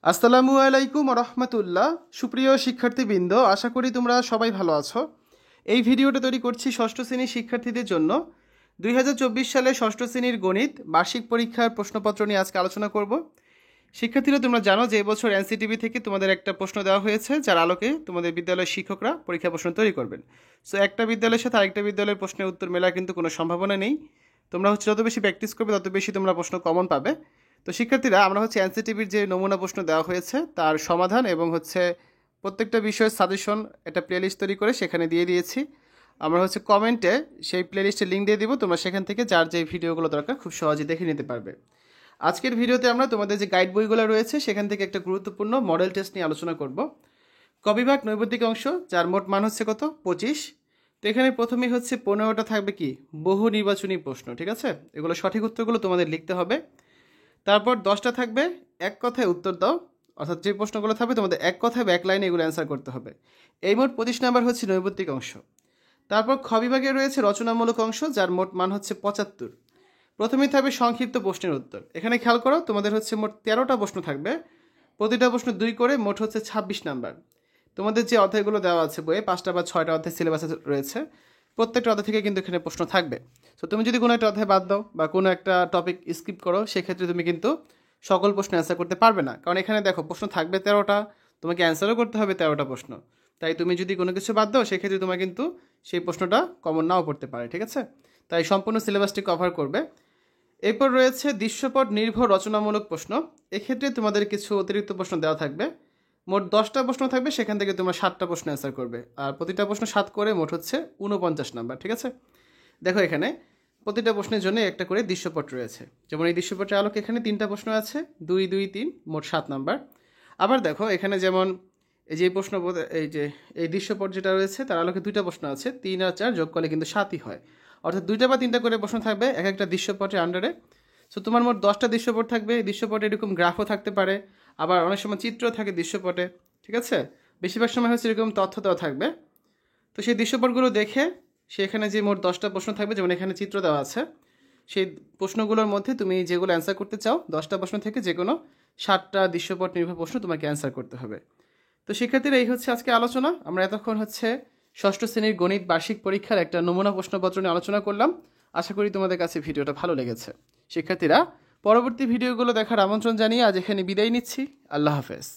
আসসালামু আলাইকুম রহমতুল্লাহ। সুপ্রিয় শিক্ষার্থীবৃন্দ, আশা করি তোমরা সবাই ভালো আছো। এই ভিডিওটা তৈরি করছি ষষ্ঠ শ্রেণীর শিক্ষার্থীদের জন্য। 2024 সালে ষষ্ঠ শ্রেণীর গণিত বার্ষিক পরীক্ষার প্রশ্নপত্র নিয়ে আজকে আলোচনা করব। শিক্ষার্থীরা, তোমরা জানো যে এবছর এনসিটিভি থেকে তোমাদের একটা প্রশ্ন দেওয়া হয়েছে, যার আলোকে তোমাদের বিদ্যালয়ের শিক্ষকরা পরীক্ষা প্রশ্ন তৈরি করবেন। সো একটা বিদ্যালয়ের সাথে আরেকটা বিদ্যালয়ের প্রশ্নের উত্তর মেলা কিন্তু কোনো সম্ভাবনা নেই। তোমরা যত বেশি প্র্যাকটিস করবে তত বেশি তোমরা প্রশ্ন কমন পাবে। তো শিক্ষার্থীরা, আমরা এনসিটিভির যে নমুনা প্রশ্ন দেওয়া হয়েছে তার সমাধান এবং প্রত্যেকটা বিষয়ের সাজেশন একটা প্লেলিস্ট তৈরি করে সেখানে দিয়ে দিয়েছি। আমরা কমেন্টে সেই প্লেলিস্টের লিঙ্ক দিয়ে দিব, তোমরা সেখান থেকে যার যে ভিডিওগুলো দরকার খুব সহজে দেখে নিতে পারবে। আজকের ভিডিওতে আমরা তোমাদের যে গাইড বইগুলো রয়েছে সেখান থেকে একটা গুরুত্বপূর্ণ মডেল টেস্ট নিয়ে আলোচনা করব। কবিভাগ নৈবত্তিক অংশ, যার মোট মান কত? 25। তো এখানে প্রথমেই 15টা থাকবে কি বহু নির্বাচনী প্রশ্ন, ঠিক আছে? এগুলো সঠিক উত্তরগুলো তোমাদের লিখতে হবে। তারপর 10টা থাকবে এক কথায় উত্তর দাও, অর্থাৎ যে প্রশ্নগুলো থাকবে তোমাদের এক কথায় বা এক লাইনে এগুলো অ্যান্সার করতে হবে। এই মোট 25 নাম্বার নৈবত্তিক অংশ। তারপর খ বিভাগে রয়েছে রচনামূলক অংশ, যার মোট মান 75। প্রথমেই থাকবে সংক্ষিপ্ত প্রশ্নের উত্তর। এখানে খেয়াল করো, তোমাদের মোট 13টা প্রশ্ন থাকবে, প্রতিটা প্রশ্ন 2 করে, মোট 26 নাম্বার। তোমাদের যে অধ্যায়গুলো দেওয়া আছে বইয়ে 5টা বা 6টা অধ্যায় সিলেবাসে রয়েছে, প্রত্যেকটা অধ্যায় থেকে কিন্তু এখানে প্রশ্ন থাকবে। তো তুমি যদি কোনো একটা অধ্যায় বাদ দাও বা কোনো একটা টপিক স্কিপ করো, সেক্ষেত্রে তুমি কিন্তু সকল প্রশ্ন অ্যান্সার করতে পারবে না, কারণ এখানে দেখো প্রশ্ন থাকবে 13টা, তোমাকে অ্যান্সারও করতে হবে 13টা প্রশ্ন। তাই তুমি যদি কোনো কিছু বাদ দাও, সেক্ষেত্রে তোমার কিন্তু সেই প্রশ্নটা কমন নাও পড়তে পারে, ঠিক আছে? তাই সম্পূর্ণ সিলেবাসটি কভার করবে। এরপর রয়েছে দৃশ্যপট নির্ভর রচনামূলক প্রশ্ন। এক্ষেত্রে তোমাদের কিছু অতিরিক্ত প্রশ্ন দেওয়া থাকবে, মোট 10টা প্রশ্ন থাকবে, সেখান থেকে তোমরা 7টা প্রশ্ন অ্যান্সার করবে, আর প্রতিটা প্রশ্ন 7 করে, মোট 49 নাম্বার, ঠিক আছে? দেখো, এখানে প্রতিটা প্রশ্নের জন্য একটা করে দৃশ্যপট রয়েছে। যেমন এই দৃশ্যপটের আলোকে এখানে 3টা প্রশ্ন আছে, 2, 2, 3, মোট 7 নাম্বার। আবার দেখো এখানে যেমন এই যে প্রশ্ন, এই দৃশ্যপট যেটা রয়েছে তার আলোকে 2টা প্রশ্ন আছে, 3 আর 4 যোগ করলে কিন্তু 7ই হয়, অর্থাৎ 2টা বা 3টা করে প্রশ্ন থাকবে এক একটা দৃশ্যপটের আন্ডারে। সো তোমার মোট 10টা দৃশ্যপট থাকবে। দৃশ্যপটে এরকম গ্রাফও থাকতে পারে, আবার অনেক সময় চিত্র থাকে দৃশ্যপটে, ঠিক আছে? বেশিরভাগ সময় এরকম তথ্য দেওয়া থাকবে। তো সেই দৃশ্যপটগুলো দেখে সেখানে যে মোট 10টা প্রশ্ন থাকবে, যেমন এখানে চিত্র দেওয়া আছে, সেই প্রশ্নগুলোর মধ্যে তুমি যেগুলো অ্যান্সার করতে চাও, 10টা প্রশ্ন থেকে যে কোনো 7টা দৃশ্যপট নির্ভর প্রশ্ন তোমাকে অ্যান্সার করতে হবে। তো শিক্ষার্থীরা, এই আজকে আলোচনা। আমরা এতক্ষণ ষষ্ঠ শ্রেণীর গণিত বার্ষিক পরীক্ষার একটা নমুনা প্রশ্নপত্র নিয়ে আলোচনা করলাম। আশা করি তোমাদের কাছে ভিডিওটা ভালো লেগেছে। শিক্ষার্থীরা, পরবর্তী ভিডিওগুলো দেখার আমন্ত্রণ জানিয়ে আজ এখানে বিদায় নিচ্ছি। আল্লাহ হাফেজ।